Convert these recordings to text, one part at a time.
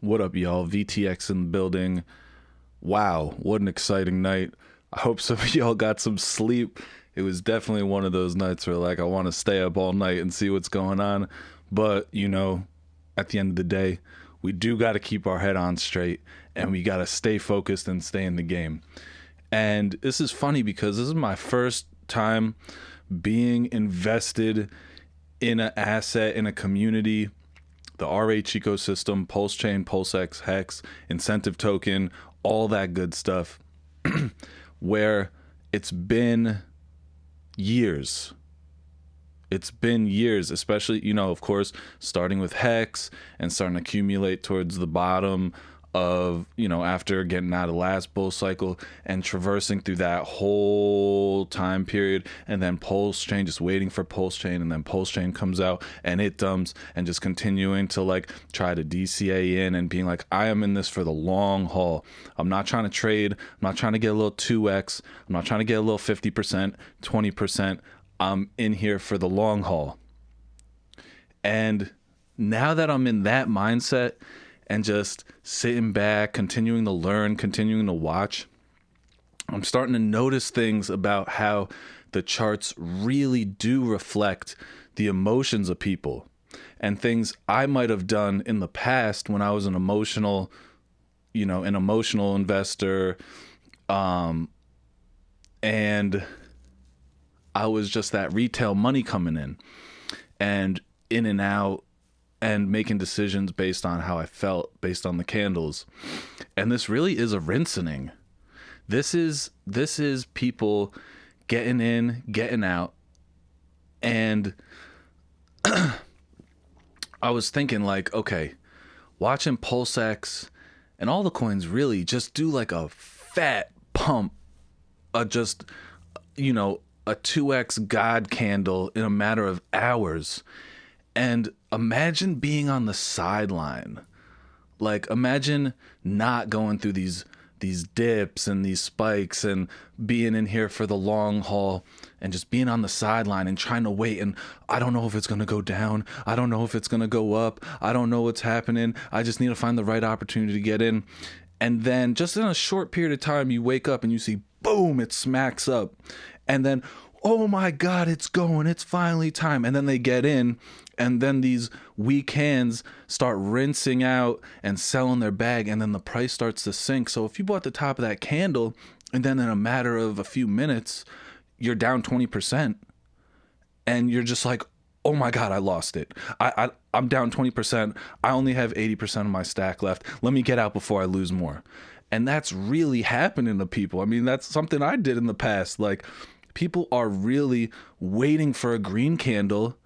What up, y'all? VTX in the building. Wow, what an exciting night. I hope some of y'all got some sleep. It was definitely one of those nights where, like, I want to stay up all night and see what's going on. But, at the end of the day, we do got to keep our head on straight and we got to stay focused and stay in the game. And this is funny because this is my first time being invested in an asset, in a community, the RH ecosystem, Pulse Chain, PulseX, Hex, incentive token, all that good stuff, where it's been years. It's been years, especially, of course, starting with Hex and starting to accumulate towards the bottom of, after getting out of last bull cycle and traversing through that whole time period, and then Pulse Chain, just waiting for Pulse Chain, and then Pulse Chain comes out and it dumps, and just continuing to like try to DCA in and being like, I am in this for the long haul. I'm not trying to trade. I'm not trying to get a little 2x. I'm not trying to get a little 50%, 20%. I'm in here for the long haul. And now that I'm in that mindset and just sitting back, continuing to learn, continuing to watch, I'm starting to notice things about how the charts really do reflect the emotions of people, and things I might have done in the past when I was an emotional investor, and I was just that retail money coming in and out, and making decisions based on how I felt, based on the candles. And this really is a rinsing. This is people getting in, getting out. And I was thinking, like, okay, watching PulseX and all the coins really just do like a fat pump, a 2x God candle in a matter of hours. And imagine being on the sideline. Like, imagine not going through these dips and these spikes and being in here for the long haul and just being on the sideline and trying to wait. And I don't know if it's going to go down. I don't know if it's going to go up. I don't know what's happening. I just need to find the right opportunity to get in. And then just in a short period of time, you wake up and you see, boom, it smacks up. And then, oh my God, it's going. It's finally time. And then they get in. And then these weak hands start rinsing out and selling their bag, and then the price starts to sink. So if you bought the top of that candle, and then in a matter of a few minutes, you're down 20%, and you're just like, oh my God, I lost it. I'm down 20%. I only have 80% of my stack left. Let me get out before I lose more. And that's really happening to people. I mean, that's something I did in the past. Like, people are really waiting for a green candle,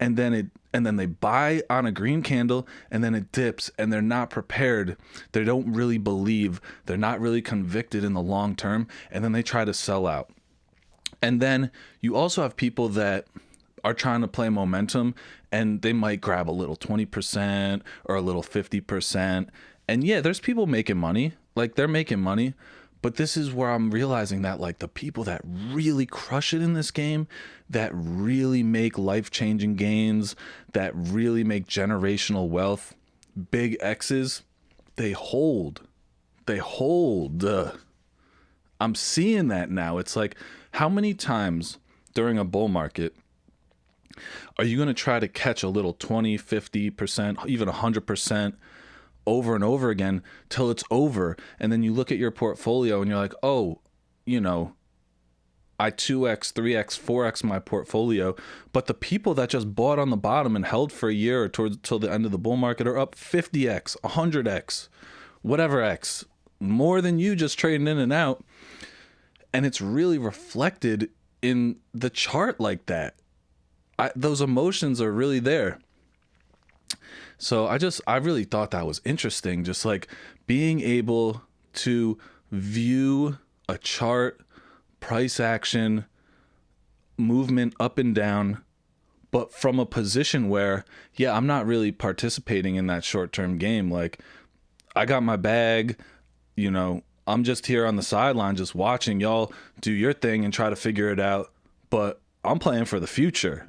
and then they buy on a green candle, and then it dips, and they're not prepared. They don't really believe. They're not really convicted in the long term, and then they try to sell out. And then you also have people that are trying to play momentum, and they might grab a little 20% or a little 50%. And yeah, there's people making money. Like, they're making money. But this is where I'm realizing that, like, the people that really crush it in this game, that really make life-changing gains, that really make generational wealth, big X's, they hold. They hold. I'm seeing that now. It's like, how many times during a bull market are you going to try to catch a little 20, 50%, even 100% over and over again till it's over? And then you look at your portfolio and you're like, oh, I 2x, 3x, 4x my portfolio, but the people that just bought on the bottom and held for a year or till the end of the bull market are up 50x, 100x, whatever x, more than you just trading in and out. And it's really reflected in the chart like that. Those emotions are really there. So I really thought that was interesting. Just like being able to view a chart, price action, movement up and down, but from a position where, yeah, I'm not really participating in that short-term game. Like, I got my bag, I'm just here on the sideline, just watching y'all do your thing and try to figure it out. But I'm playing for the future.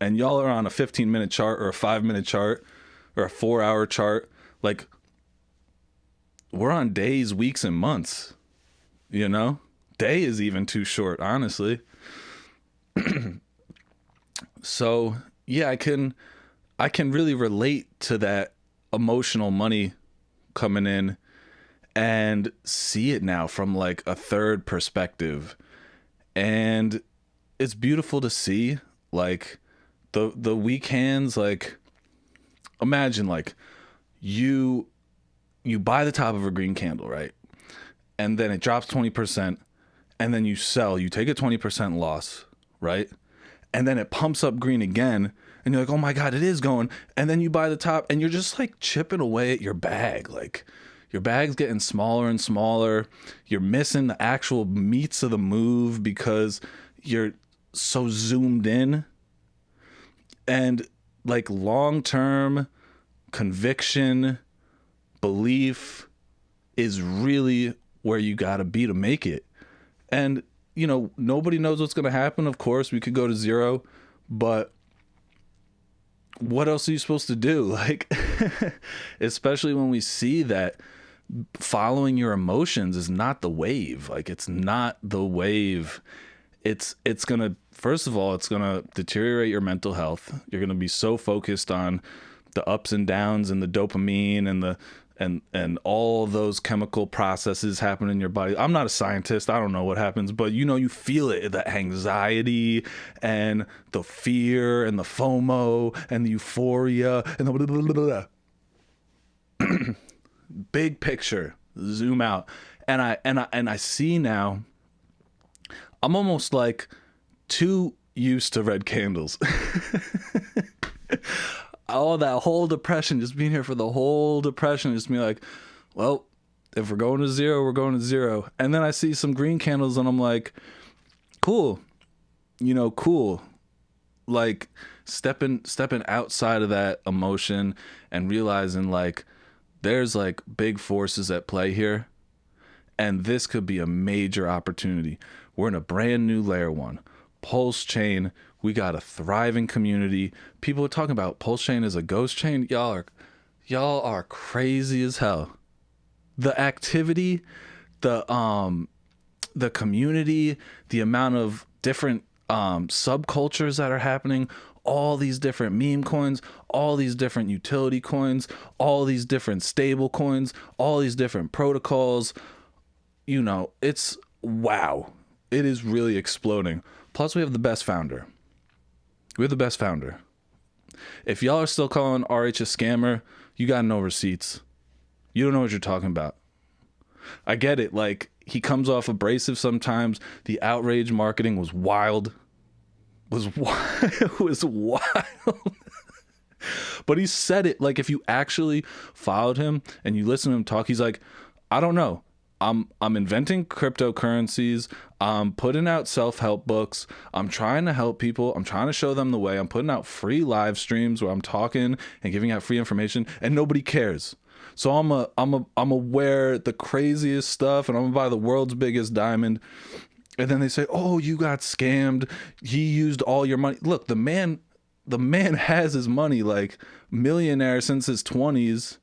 And y'all are on a 15-minute chart or a 5-minute chart or a 4-hour chart. Like, we're on days, weeks, and months, you know? Day is even too short, honestly. So yeah, I can really relate to that emotional money coming in and see it now from like a third perspective. And it's beautiful to see, like, the weak hands. Like, imagine like you buy the top of a green candle, right? And then it drops 20%, and then you sell, you take a 20% loss, right? And then it pumps up green again, and you're like, oh my God, it is going. And then you buy the top, and you're just like chipping away at your bag. Like, your bag's getting smaller and smaller. You're missing the actual meats of the move because you're so zoomed in. And like long-term conviction, belief is really where you gotta be to make it. And you know, nobody knows what's gonna happen. Of course, we could go to zero, but what else are you supposed to do? Like, especially when we see that following your emotions is not the wave. Like, it's not the wave. It's gonna, first of all, it's gonna deteriorate your mental health. You're gonna be so focused on the ups and downs and the dopamine and the and all those chemical processes happen in your body. I'm not a scientist. I don't know what happens, but you know, you feel it, the anxiety and the fear and the FOMO and the euphoria and the blah, blah, blah, blah. Big picture, zoom out. And I see now, I'm almost like too used to red candles. Oh, that whole depression, just being here for the whole depression, just being like, well, if we're going to zero, we're going to zero. And then I see some green candles and I'm like, cool, you know, cool. Like stepping outside of that emotion and realizing like there's like big forces at play here. And this could be a major opportunity. We're in a brand new layer one. Pulse chain. We got a thriving community. People are talking about Pulse chain as a ghost chain. Y'all are crazy as hell. The activity, the community, the amount of different subcultures that are happening, all these different meme coins, all these different utility coins, all these different stable coins, all these different protocols. You know, it's wow. It is really exploding. Plus, we have the best founder. We're the best founder. If y'all are still calling RH a scammer, you got no receipts. You don't know what you're talking about. I get it. Like, he comes off abrasive sometimes. The outrage marketing was wild. It was wild. But he said it. Like, if you actually followed him and you listen to him talk, he's like, I don't know. I'm inventing cryptocurrencies. I'm putting out self-help books. I'm trying to help people. I'm trying to show them the way. I'm putting out free live streams where I'm talking and giving out free information, and nobody cares. So I'm a wear the craziest stuff, and I'm gonna buy the world's biggest diamond. And then they say, "Oh, you got scammed. He used all your money." Look, the man has his money, like millionaire since his 20s,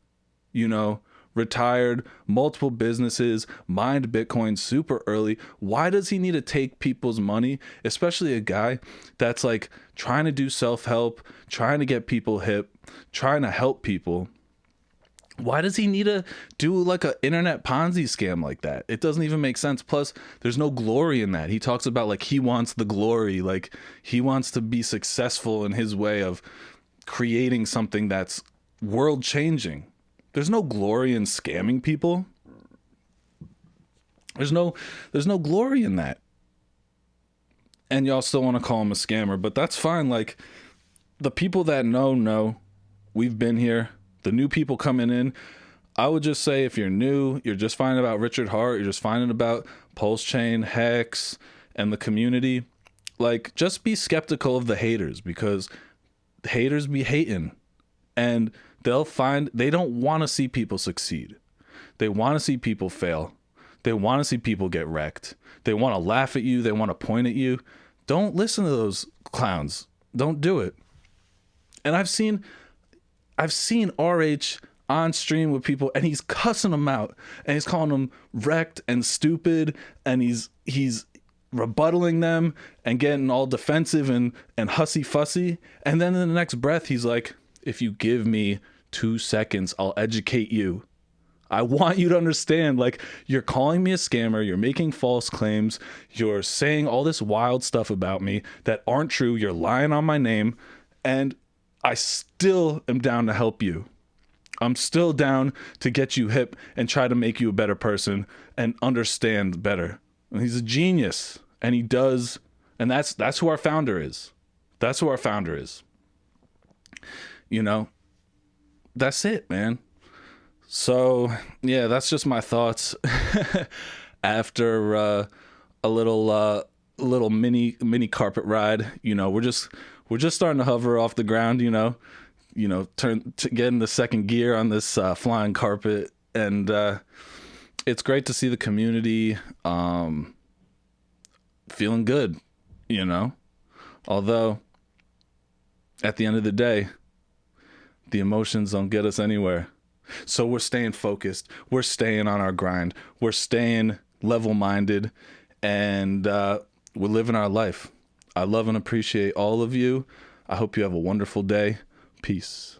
you know. Retired, multiple businesses, mined Bitcoin super early. Why does he need to take people's money, especially a guy that's like trying to do self-help, trying to get people hip, trying to help people? Why does he need to do like an internet Ponzi scam like that? It doesn't even make sense. Plus, there's no glory in that. He talks about like he wants the glory, like he wants to be successful in his way of creating something that's world changing. There's no glory in scamming people. There's no glory in that. And y'all still want to call him a scammer, but that's fine. Like, the people that know, we've been here. The new people coming in, I would just say if you're new, you're just finding about Richard Hart, you're just finding about Pulse Chain, Hex, and the community. Like, just be skeptical of the haters, because the haters be hating. And they don't want to see people succeed. They want to see people fail. They want to see people get wrecked. They want to laugh at you. They want to point at you. Don't listen to those clowns. Don't do it. And I've seen RH on stream with people, and he's cussing them out, and he's calling them wrecked and stupid, and he's rebuttaling them and getting all defensive and hussy fussy. And then in the next breath, he's like, if you give me 2 seconds, I'll educate you. I want you to understand, like, you're calling me a scammer, you're making false claims, you're saying all this wild stuff about me that aren't true, you're lying on my name, and I still am down to help you. I'm still down to get you hip and try to make you a better person and understand better. And he's a genius, and he does, and that's who our founder is. That's who our founder is. You know, that's it, man. So yeah, that's just my thoughts after a little mini carpet ride. You know, we're just starting to hover off the ground. Turn to get in the second gear on this flying carpet, and it's great to see the community feeling good. Although at the end of the day, the emotions don't get us anywhere. So we're staying focused. We're staying on our grind. We're staying level-minded, and we're living our life. I love and appreciate all of you. I hope you have a wonderful day. Peace.